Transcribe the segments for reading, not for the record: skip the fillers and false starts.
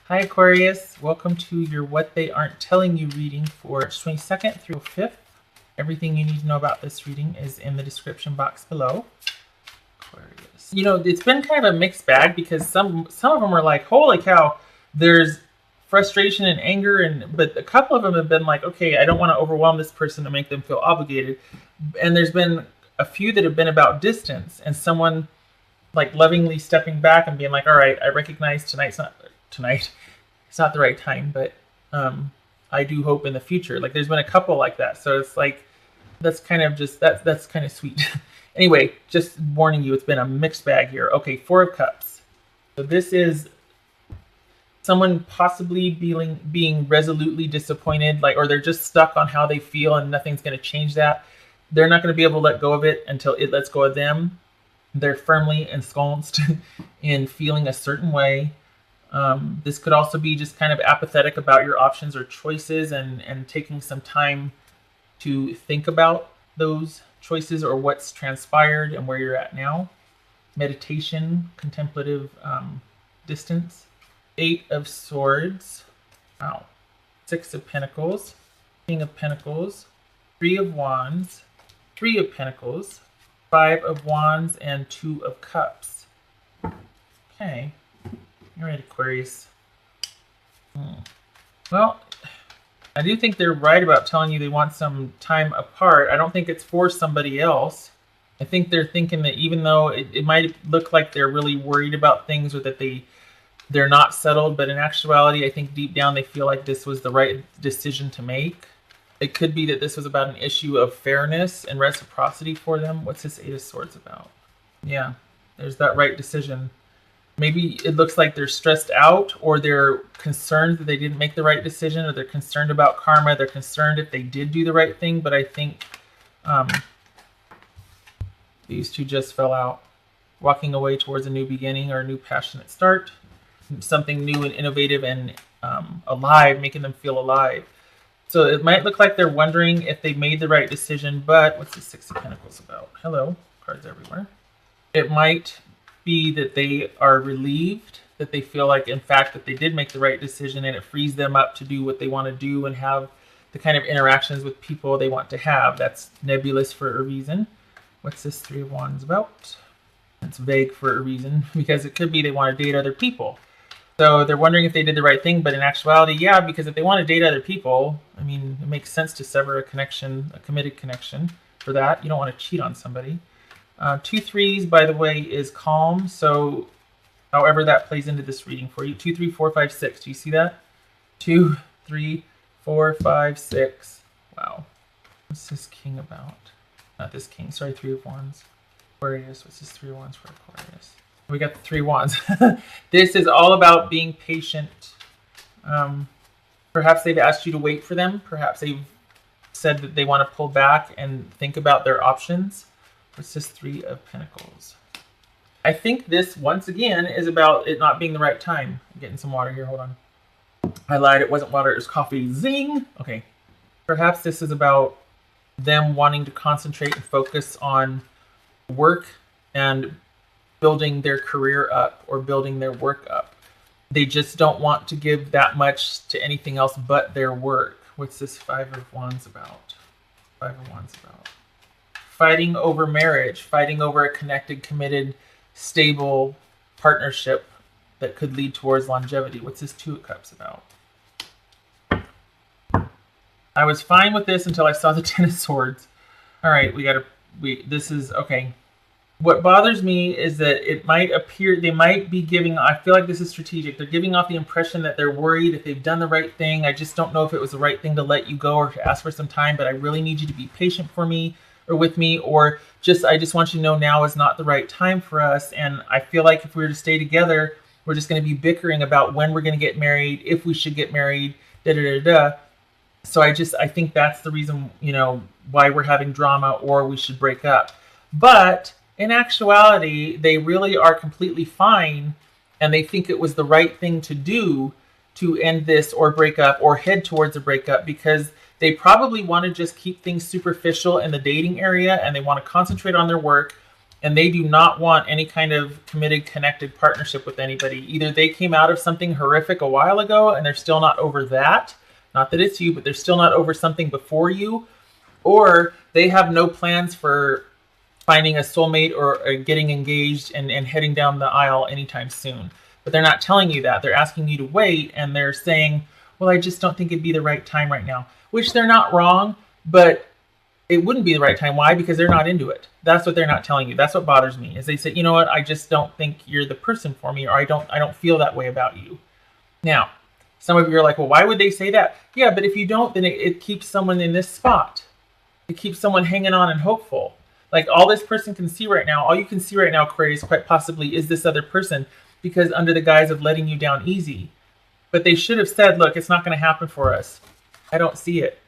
Hi Aquarius, welcome to your What They Aren't Telling You reading for March 22nd through 5th. Everything you need to know about this reading is in the description box below. Aquarius. You know, it's been kind of a mixed bag because some of them are like, holy cow, there's frustration and anger, but a couple of them have been like, okay, I don't want to overwhelm this person to make them feel obligated. And there's been a few that have been about distance and someone like lovingly stepping back and being like, all right, I recognize it's not the right time, but I do hope in the future. Like there's been a couple like that. So it's like, that's kind of sweet. Anyway, just warning you, it's been a mixed bag here. Okay, Four of Cups. So this is someone possibly being resolutely disappointed, or they're just stuck on how they feel and nothing's going to change that. They're not going to be able to let go of it until it lets go of them. They're firmly ensconced in feeling a certain way. This could also be just kind of apathetic about your options or choices and taking some time to think about those choices or what's transpired and where you're at now. Meditation, contemplative distance. Eight of Swords. Wow. Six of Pentacles. King of Pentacles. Three of Wands. Three of Pentacles. Five of Wands and Two of Cups. Okay. All right, Aquarius. Well, I do think they're right about telling you they want some time apart. I don't think it's for somebody else. I think they're thinking that even though it might look like they're really worried about things or that they're not settled, but in actuality, I think deep down they feel like this was the right decision to make. It could be that this was about an issue of fairness and reciprocity for them. What's this Eight of Swords about? Yeah, there's that right decision. Maybe it looks like they're stressed out or they're concerned that they didn't make the right decision, or they're concerned about karma. They're concerned if they did do the right thing, but I think these two just fell out. Walking away towards a new beginning or a new passionate start. Something new and innovative and alive, making them feel alive. So it might look like they're wondering if they made the right decision, but what's the Six of Pentacles about? Hello, cards everywhere. It might be that they are relieved, that they feel like, in fact, that they did make the right decision, and it frees them up to do what they want to do and have the kind of interactions with people they want to have. That's nebulous for a reason. What's this Three of Wands about? It's vague for a reason, because it could be they want to date other people. So they're wondering if they did the right thing, but in actuality, yeah, because if they want to date other people, I mean, it makes sense to sever a connection, a committed connection for that. You don't want to cheat on somebody. 2 threes, by the way, is calm. So however that plays into this reading for you. 2, 3, 4, 5, 6. Do you see that? 2, 3, 4, 5, 6. Wow. What's this King about? Not this King. Sorry, Three of Wands. Aquarius. What's this Three of Wands for Aquarius? We got the Three Wands. This is all about being patient. Perhaps they've asked you to wait for them. Perhaps they've said that they want to pull back and think about their options. What's this Three of Pentacles? I think this, once again, is about it not being the right time. I'm getting some water here. Hold on. I lied. It wasn't water. It was coffee. Zing! Okay. Perhaps this is about them wanting to concentrate and focus on work and building their career up or building their work up. They just don't want to give that much to anything else but their work. What's this Five of Wands about? Five of Wands about fighting over marriage, fighting over a connected, committed, stable partnership that could lead towards longevity. What's this Two of Cups about? I was fine with this until I saw the Ten of Swords. All right, this is, okay. What bothers me is that it might appear, they might be giving, I feel like this is strategic. They're giving off the impression that they're worried if they've done the right thing. I just don't know if it was the right thing to let you go or to ask for some time, but I really need you to be patient for me or with me, or I just want you to know now is not the right time for us. And I feel like if we were to stay together, we're just going to be bickering about when we're going to get married, if we should get married, da-da-da-da. So I think that's the reason, why we're having drama or we should break up. But in actuality, they really are completely fine, and they think it was the right thing to do to end this or break up or head towards a breakup, because they probably want to just keep things superficial in the dating area, and they want to concentrate on their work and they do not want any kind of committed, connected partnership with anybody. Either they came out of something horrific a while ago and they're still not over that. Not that it's you, but they're still not over something before you. Or they have no plans for finding a soulmate or getting engaged and heading down the aisle anytime soon. But they're not telling you that. They're asking you to wait, and they're saying, well, I just don't think it'd be the right time right now. Which they're not wrong, but it wouldn't be the right time. Why? Because they're not into it. That's what they're not telling you. That's what bothers me, is they say, you know what, I just don't think you're the person for me, or I don't feel that way about you. Now, some of you are like, well, why would they say that? Yeah, but if you don't, then it keeps someone in this spot. It keeps someone hanging on and hopeful. Like, all this person can see right now, all you can see right now, Aquarius, quite possibly is this other person, because under the guise of letting you down easy. But they should have said, look, it's not going to happen for us. I don't see it.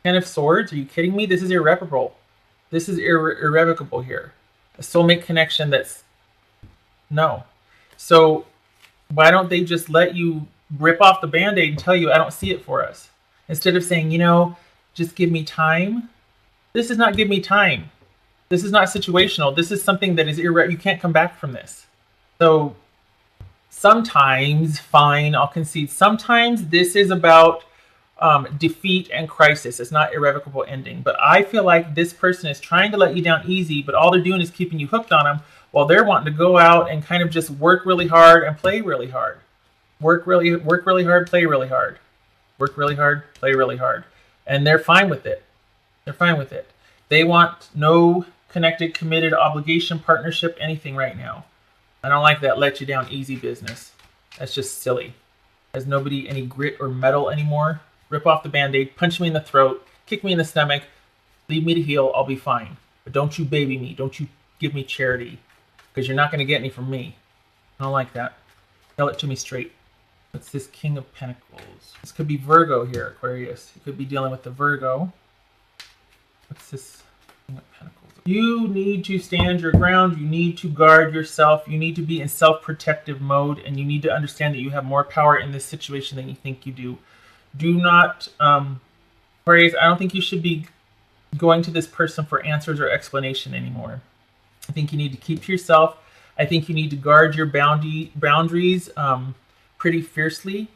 Ten of Swords, are you kidding me? This is irreparable. This is irrevocable here. A soulmate connection that's... No. So why don't they just let you rip off the Band-Aid and tell you, I don't see it for us? Instead of saying, you know, just give me time. This is not give me time. This is not situational. This is something that is you can't come back from this. So sometimes, fine, I'll concede. Sometimes this is about defeat and crisis. It's not irrevocable ending. But I feel like this person is trying to let you down easy, but all they're doing is keeping you hooked on them while they're wanting to go out and kind of just work really hard and play really hard. Work really hard, play really hard. Work really hard, play really hard. And they're fine with it. They're fine with it. They want no connected, committed, obligation, partnership, anything right now. I don't like that let you down easy business. That's just silly. Has nobody any grit or metal anymore? Rip off the Band-Aid, punch me in the throat, kick me in the stomach, leave me to heal, I'll be fine. But don't you baby me. Don't you give me charity, because you're not going to get any from me. I don't like that. Tell it to me straight. What's this King of Pentacles? This could be Virgo here, Aquarius. You could be dealing with the Virgo. What's this King of Pentacles? You need to stand your ground. You need to guard yourself. You need to be in self-protective mode, and you need to understand that you have more power in this situation than you think you do. Do not, Aquarius, I don't think you should be going to this person for answers or explanation anymore. I think you need to keep to yourself. I think you need to guard your boundaries pretty fiercely.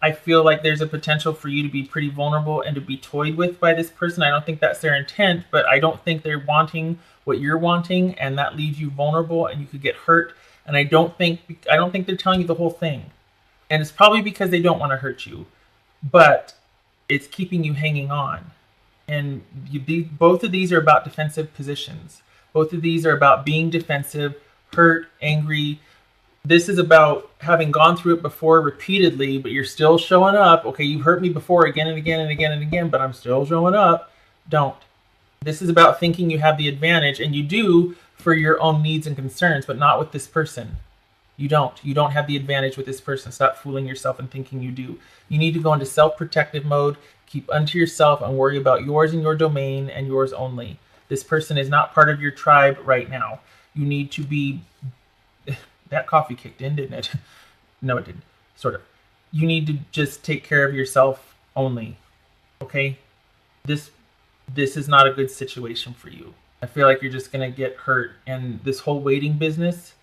I feel like there's a potential for you to be pretty vulnerable and to be toyed with by this person. I don't think that's their intent, but I don't think they're wanting what you're wanting, and that leaves you vulnerable and you could get hurt. And I don't think they're telling you the whole thing. And it's probably because they don't want to hurt you, but it's keeping you hanging on. And both of these are about defensive positions. Both of these are about being defensive, hurt, angry. This is about having gone through it before repeatedly, but you're still showing up. Okay, you've hurt me before again and again and again and again, but I'm still showing up. Don't. This is about thinking you have the advantage, and you do for your own needs and concerns, but not with this person. You don't. You don't have the advantage with this person. Stop fooling yourself and thinking you do. You need to go into self-protective mode, keep unto yourself, and worry about yours and your domain and yours only. This person is not part of your tribe right now. You need to be... That coffee kicked in, didn't it? No, it didn't. Sort of. You need to just take care of yourself only. Okay? This is not a good situation for you. I feel like you're just going to get hurt. And this whole waiting business,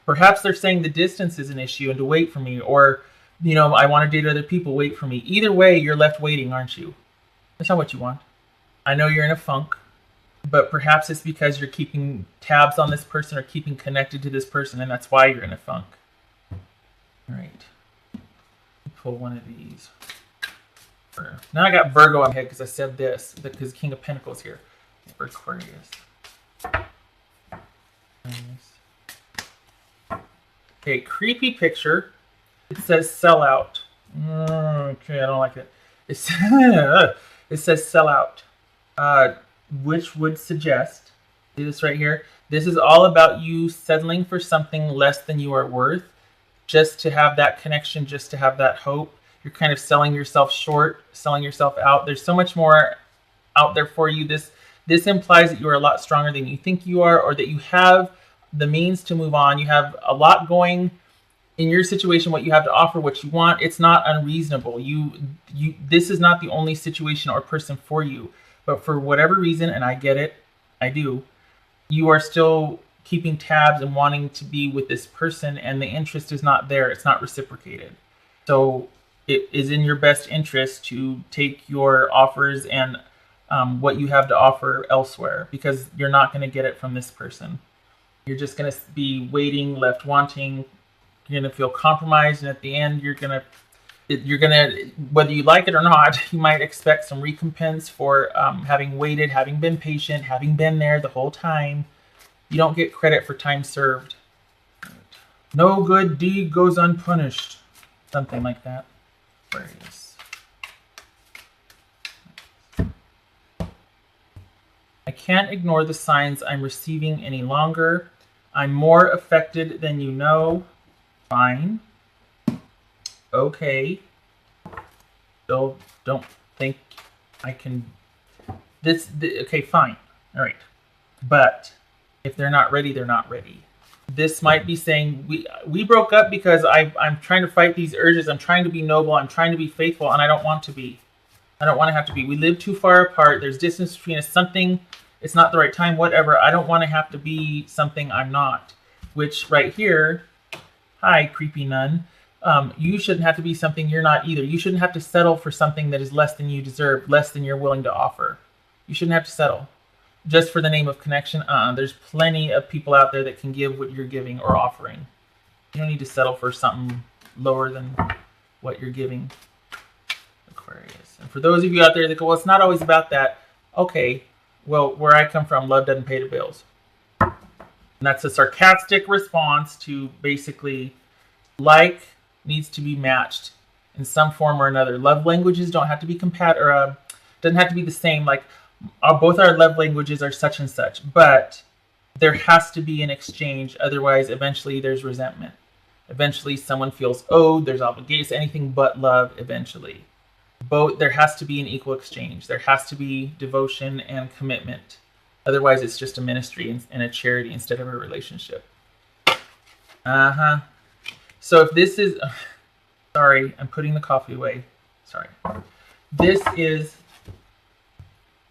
Perhaps they're saying the distance is an issue and to wait for me. Or, you know, I want to date other people, wait for me. Either way, you're left waiting, aren't you? That's not what you want. I know you're in a funk. But perhaps it's because you're keeping tabs on this person or keeping connected to this person, and that's why you're in a funk. All right. Pull one of these. Now I got Virgo on my head because I said this, because King of Pentacles here. For Aquarius. Okay, creepy picture. It says sellout. Okay, I don't like it. It says sellout. Which would suggest, see this right here, this is all about you settling for something less than you are worth, just to have that connection, just to have that hope. You're kind of selling yourself short, selling yourself out. There's so much more out there for you. This implies that you are a lot stronger than you think you are, or that you have the means to move on. You have a lot going in your situation, what you have to offer, what you want. It's not unreasonable. This is not the only situation or person for you. But for whatever reason, and I get it, I do, you are still keeping tabs and wanting to be with this person, and the interest is not there. It's not reciprocated. So it is in your best interest to take your offers and what you have to offer elsewhere, because you're not going to get it from this person. You're just going to be waiting, left wanting. You're going to feel compromised, and at the end, you're going to, whether you like it or not, you might expect some recompense for having waited, having been patient, having been there the whole time. You don't get credit for time served. No good deed goes unpunished. Something like that. Aquarius. I can't ignore the signs I'm receiving any longer. I'm more affected than you know. Fine. Okay. So don't think I can. Okay, fine. All right. But if they're not ready, they're not ready. This might be saying we broke up because I'm trying to fight these urges. I'm trying to be noble. I'm trying to be faithful, and I don't want to be. I don't want to have to be. We live too far apart. There's distance between us. Something, it's not the right time, whatever. I don't want to have to be something I'm not. Which right here, hi, creepy nun. You shouldn't have to be something you're not either. You shouldn't have to settle for something that is less than you deserve, less than you're willing to offer. You shouldn't have to settle. Just for the name of connection, there's plenty of people out there that can give what you're giving or offering. You don't need to settle for something lower than what you're giving. Aquarius. And for those of you out there that go, well, it's not always about that. Okay, well, where I come from, love doesn't pay the bills. And that's a sarcastic response to basically like needs to be matched in some form or another. Love languages don't have to be doesn't have to be the same. Like, both our love languages are such and such, but there has to be an exchange. Otherwise, eventually there's resentment. Eventually someone feels owed, there's obligations, anything but love eventually. There has to be an equal exchange. There has to be devotion and commitment. Otherwise, it's just a ministry and a charity instead of a relationship. So if this is, sorry, I'm putting the coffee away. Sorry. This is,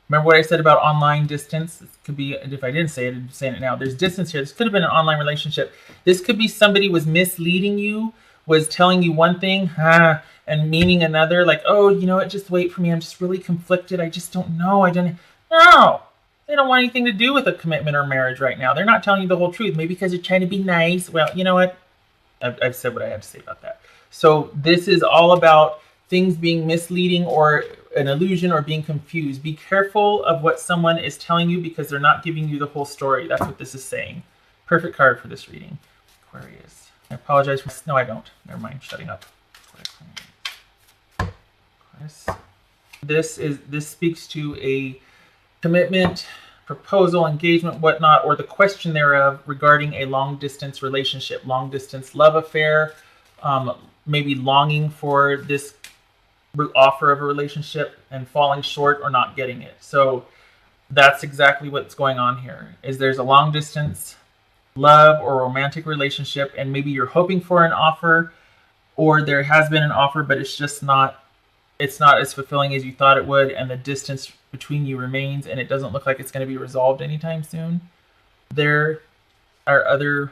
remember what I said about online distance? This could be, if I didn't say it, I'm saying it now. There's distance here. This could have been an online relationship. This could be somebody was misleading you, was telling you one thing, and meaning another. Like, oh, you know what? Just wait for me. I'm just really conflicted. I just don't know. No, they don't want anything to do with a commitment or marriage right now. They're not telling you the whole truth. Maybe because they're trying to be nice. Well, you know what? I've said what I have to say about that. So this is all about things being misleading or an illusion or being confused. Be careful of what someone is telling you because they're not giving you the whole story. That's what this is saying. Perfect card for this reading. Aquarius. I apologize for... No, I don't. Never mind. Shutting up. Aquarius. This speaks to a commitment, proposal, engagement, whatnot, or the question thereof regarding a long-distance relationship, long-distance love affair, maybe longing for this offer of a relationship and falling short or not getting it. So that's exactly what's going on here. Is there's a long-distance love or romantic relationship, and maybe you're hoping for an offer, or there has been an offer, but it's just not as fulfilling as you thought it would, and the distance between you remains, and it doesn't look like it's going to be resolved anytime soon. There are other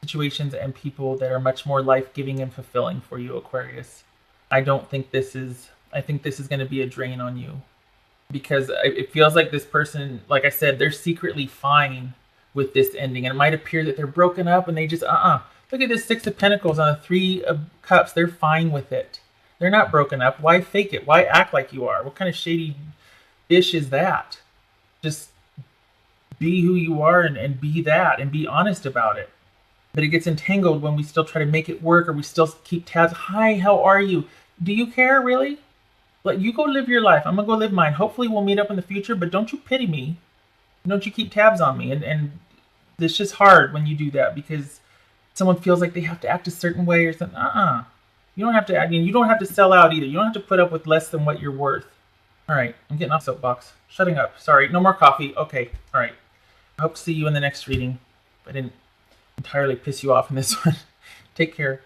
situations and people that are much more life-giving and fulfilling for you, Aquarius. I think this is going to be a drain on you, because it feels like this person, like I said, they're secretly fine with this ending, and it might appear that they're broken up and they just, look at this Six of Pentacles on the Three of Cups. They're fine with it. They're not broken up. Why fake it? Why act like you are? What kind of shady ish is that? Just be who you are and be that and be honest about it. But it gets entangled when we still try to make it work, or we still keep tabs. Hi, how are you? Do you care, really? Like, you go live your life. I'm going to go live mine. Hopefully we'll meet up in the future, but don't you pity me. Don't you keep tabs on me. And it's just hard when you do that, because someone feels like they have to act a certain way or something. You don't have to act. You don't have to sell out either. You don't have to put up with less than what you're worth. All right, I'm getting off soapbox. Shutting up. Sorry, no more coffee. Okay, all right. I hope to see you in the next reading. I didn't entirely piss you off in this one. Take care.